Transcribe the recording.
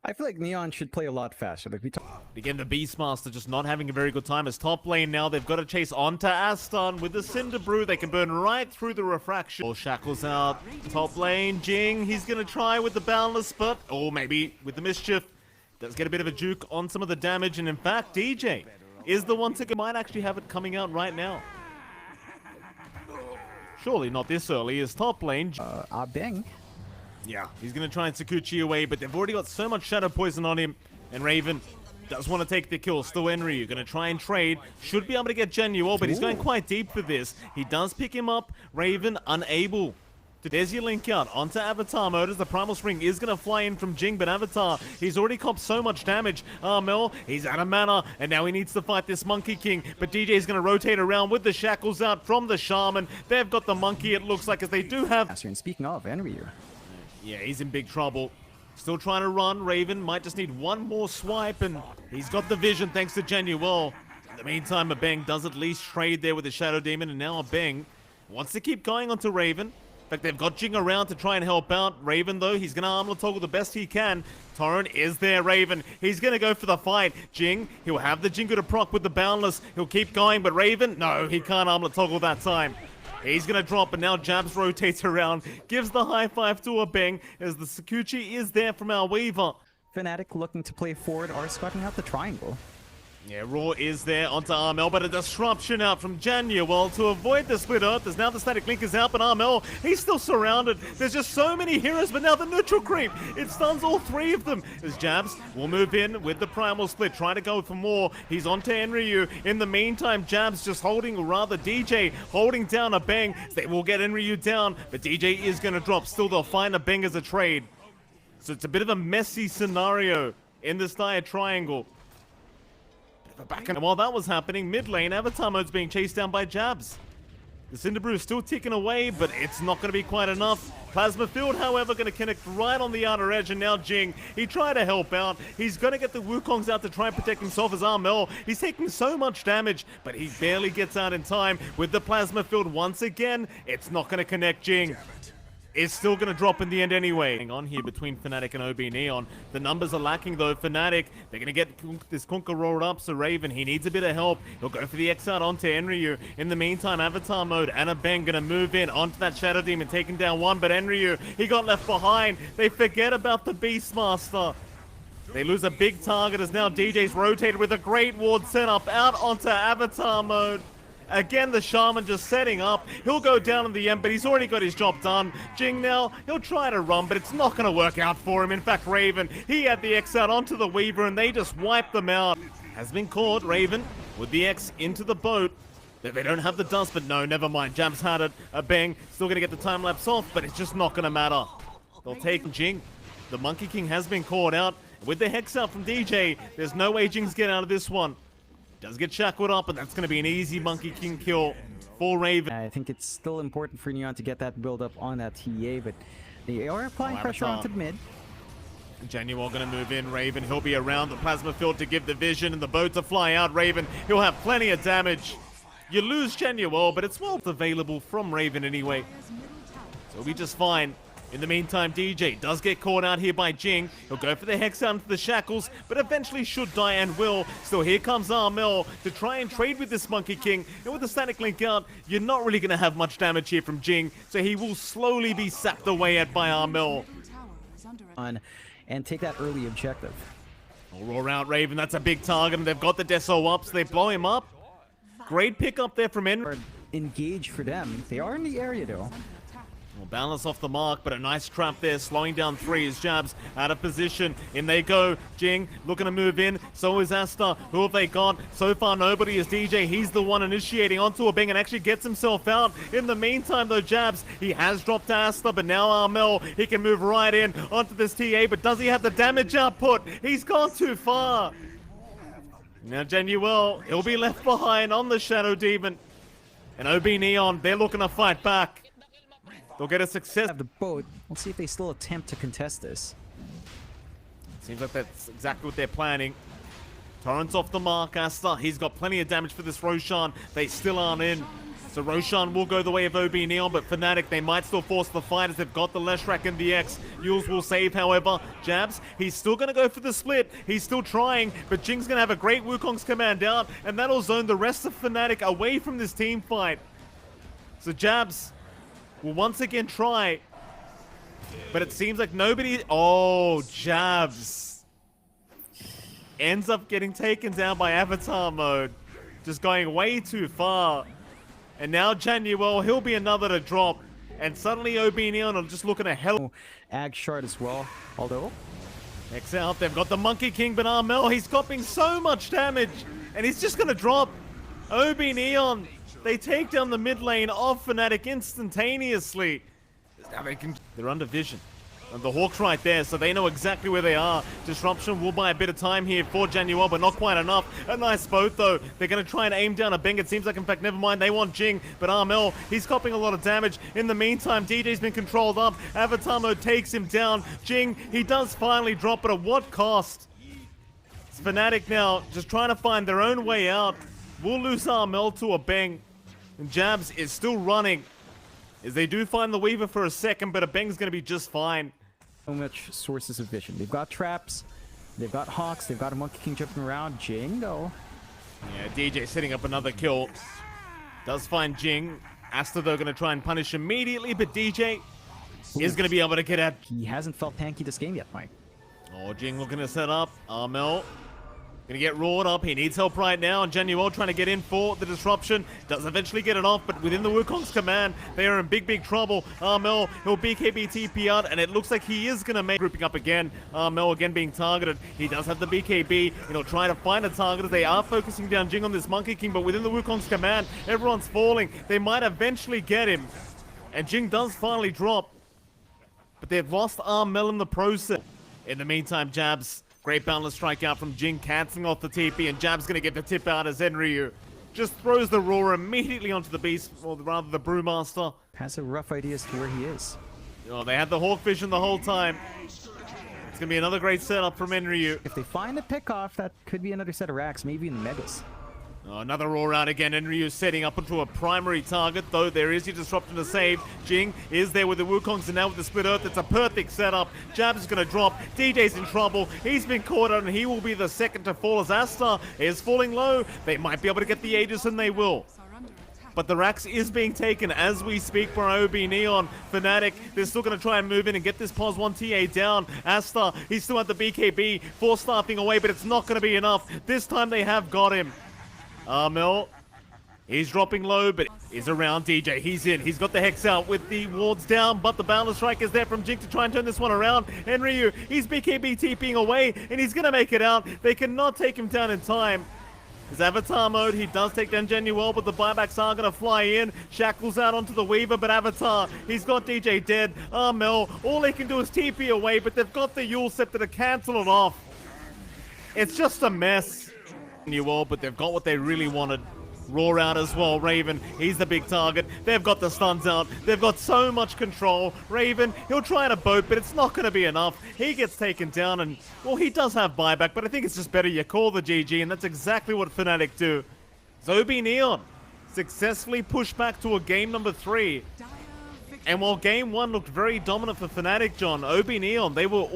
I feel like Neon should play a lot faster. Like we Again, the Beastmaster just not having a very good time as top lane now. They've got to chase onto Aston with the Cinder Brew. They can burn right through the refraction. All shackles out. Top lane, Jing. He's going to try with the Boundless, but or maybe with the Mischief. Does get a bit of a juke on some of the damage. And in fact, DJ is the one to might actually have it coming out right now. Surely not this early as top lane. Bang. Yeah, he's going to try and Sakuchi away, but they've already got so much Shadow Poison on him. And Raven does want to take the kill. Still Enryu going to try and trade. Should be able to get Genuel, but he's going quite deep for this. He does pick him up. Raven unable. There's your link out onto Avatar mode as the Primal Spring is going to fly in from Jing, but Avatar, he's already copped so much damage. Mel, he's out of mana, and now he needs to fight this Monkey King, but DJ is going to rotate around with the shackles out from the Shaman. They've got the Monkey, it looks like, as they do have... And speaking of Enryu. Yeah, he's in big trouble. Still trying to run. Raven might just need one more swipe, and he's got the vision thanks to Genuel. In the meantime, Abeng does at least trade there with the Shadow Demon, and now Abeng wants to keep going onto Raven. In fact, they've got Jing around to try and help out. Raven, though, he's going to armlet toggle the best he can. Torrent is there, Raven. He's going to go for the fight. Jing, he'll have the Jingu to proc with the Boundless. He'll keep going, but Raven, no, he can't armlet toggle that time. He's going to drop, but now Jabs rotates around, gives the high five to Abeng as the Sakuchi is there from our Weaver. FNATIC looking to play forward are scouting out the triangle. Yeah, Raw is there onto Armel, but a disruption out from Genuel to avoid the split earth. There's now the static link is out, but Armel, he's still surrounded. There's just so many heroes, but now the neutral creep. It stuns all three of them. As Jabs will move in with the primal split, trying to go for more. He's onto Enryu. In the meantime, Jabs just holding, or rather DJ, holding down Abeng. They will get Enryu down, but DJ is going to drop. Still, they'll find Abeng as a trade. So it's a bit of a messy scenario in this dire triangle. And while that was happening, mid lane, Avatar mode's being chased down by Jabs. The Cinder Brew is still ticking away, but it's not going to be quite enough. Plasma Field, however, going to connect right on the outer edge, and now Jing, he tried to help out. He's going to get the Wukongs out to try and protect himself as Armel. He's taking so much damage, but he barely gets out in time with the Plasma Field once again. It's not going to connect Jing. It's still going to drop in the end anyway. Hang on here between FNATIC and OB.NEON. The numbers are lacking though. FNATIC, they're going to get this Kunkka rolled up, so Raven, he needs a bit of help. He'll go for the X out onto Enryu. In the meantime, Avatar mode and Abeng going to move in onto that Shadow Demon, taking down one, but Enryu, he got left behind. They forget about the Beastmaster. They lose a big target as now DJ's rotated with a great ward setup out onto Avatar mode. Again, the Shaman just setting up. He'll go down in the end, but he's already got his job done. Jing now, he'll try to run, but it's not going to work out for him. In fact, Raven, he had the X out onto the Weaver, and they just wiped them out. Has been caught, Raven, with the X into the boat. They don't have the dust, but no, never mind. Jabs had it. Abeng, still going to get the time lapse off, but it's just not going to matter. They'll take Jing. The Monkey King has been caught out. With the Hex out from DJ, there's no way Jing's getting out of this one. Does get shackled up, but that's going to be an easy Monkey King kill for Raven. I think it's still important for Neon to get that build up on that TA, but they are applying pressure onto mid. Genuel going to move in. Raven, he'll be around the Plasma Field to give the vision, and the boat to fly out. Raven, he'll have plenty of damage. You lose Genuel, but it's well available from Raven anyway. So it'll be just fine. In the meantime, DJ does get caught out here by Jing. He'll go for the Hex out into the shackles, but eventually should die and will. Still, here comes Armel to try and trade with this Monkey King. And with the static link out, you're not really going to have much damage here from Jing, so he will slowly be sapped away at by Armel. And take that early objective. All roar out Raven, that's a big target, and they've got the Deso up, so they blow him up. Great pick up there from Enryu. Engage for them. They are in the area though. Well, balance off the mark, but a nice trap there, slowing down three as Jabs out of position. In they go. Jing looking to move in. So is Asta. Who have they got? So far, nobody is DJ. He's the one initiating onto a Bing and actually gets himself out. In the meantime, though, Jabs, he has dropped Asta, but now Armel, he can move right in onto this TA, but does he have the damage output? He's gone too far. Now, Genuel, he'll be left behind on the Shadow Demon. And OB.NEON, they're looking to fight back. They'll get a success. Have the boat. We'll see if they still attempt to contest this. Seems like that's exactly what they're planning. Torrent's off the mark. Asta, he's got plenty of damage for this Roshan. They still aren't in. So Roshan will go the way of OB.NEON, but FNATIC, they might still force the fight as they've got the Leshrac and the X. Yules will save, however. Jabs, he's still going to go for the split. He's still trying, but Jing's going to have a great Wukong's command out, and that'll zone the rest of FNATIC away from this team fight. So Jabs will once again try, but it seems like nobody... Oh, Jabs ends up getting taken down by Avatar mode. Just going way too far. And now Januel, he'll be another to drop. And suddenly OB.NEON are just looking to hell. Ag shard as well, although... Next out, they've got the Monkey King, but Armel, he's copying so much damage. And he's just going to drop. OB.NEON, they take down the mid lane of FNATIC instantaneously. They're under vision. And the Hawk's right there, so they know exactly where they are. Disruption will buy a bit of time here for Januel, but not quite enough. A nice boat, though. They're going to try and aim down a Beng. It seems like, in fact, never mind. They want Jing, but Armel, he's copying a lot of damage. In the meantime, DJ's been controlled up. Avatar mode takes him down. Jing, he does finally drop, but at what cost? It's FNATIC now just trying to find their own way out. We'll lose Armel to a Beng. And Jabs is still running, as they do find the Weaver for a second, but a Beng's going to be just fine. So much sources of vision. They've got traps, they've got Hawks, they've got a Monkey King jumping around. Jing, though. Yeah, DJ setting up another kill. Does find Jing. Asta, though, going to try and punish immediately, but DJ is going to be able to get out. He hasn't felt tanky this game yet, Mike. Oh, Jing looking to set up. Armel going to get roared up. He needs help right now, and Januel trying to get in for the disruption. Does eventually get it off, but within the Wukong's command, they are in big, big trouble. Armel, he'll BKB TP out, and it looks like he is going to make grouping up again. Armel again being targeted. He does have the BKB, and he'll try to find a target. They are focusing down Jing on this Monkey King, but within the Wukong's command, everyone's falling. They might eventually get him, and Jing does finally drop, but they've lost Armel in the process. In the meantime, Jabs, great boundless strike out from Jing, cancelling off the TP, and Jab's going to get the tip out as Enryu just throws the Roar immediately onto the Beast, or rather the Brewmaster. Has a rough idea as to where he is. Oh, they had the Hawk Vision the whole time. It's going to be another great setup from Enryu. If they find a pick-off, that could be another set of racks, maybe in the Megas. Oh, another Roar out again. Enryu setting up into a primary target, though there is a disruption to save. Jing is there with the Wukongs, and now with the Split Earth, it's a perfect setup. Jabs is going to drop. DJ's in trouble. He's been caught out, and he will be the second to fall as Asta is falling low. They might be able to get the Aegis, and they will. But the Rax is being taken as we speak by OB.NEON. FNATIC, they're still going to try and move in and get this POS 1 TA down. Asta, he's still at the BKB, force staffing away, but it's not going to be enough. This time they have got him. Armel, he's dropping low, but is around DJ. He's in. He's got the Hex out with the wards down, but the Boundless Strike is there from Jing to try and turn this one around. Enryu, he's BKB TPing away, and he's going to make it out. They cannot take him down in time. His Avatar mode, he does take down Januel, but the buybacks are going to fly in. Shackles out onto the Weaver, but Avatar, he's got DJ dead. Armel, all they can do is TP away, but they've got the Yule Scepter to cancel it off. It's just a mess. But they've got what they really wanted. Roar out as well. Raven, he's the big target. They've got the stuns out. They've got so much control. Raven, he'll try in a boat, but it's not going to be enough. He gets taken down, and, well, he does have buyback, but I think it's just better you call the GG, and that's exactly what FNATIC do. OB.NEON successfully pushed back to a game number 3. And while game 1 looked very dominant for FNATIC, John, OB.NEON, they were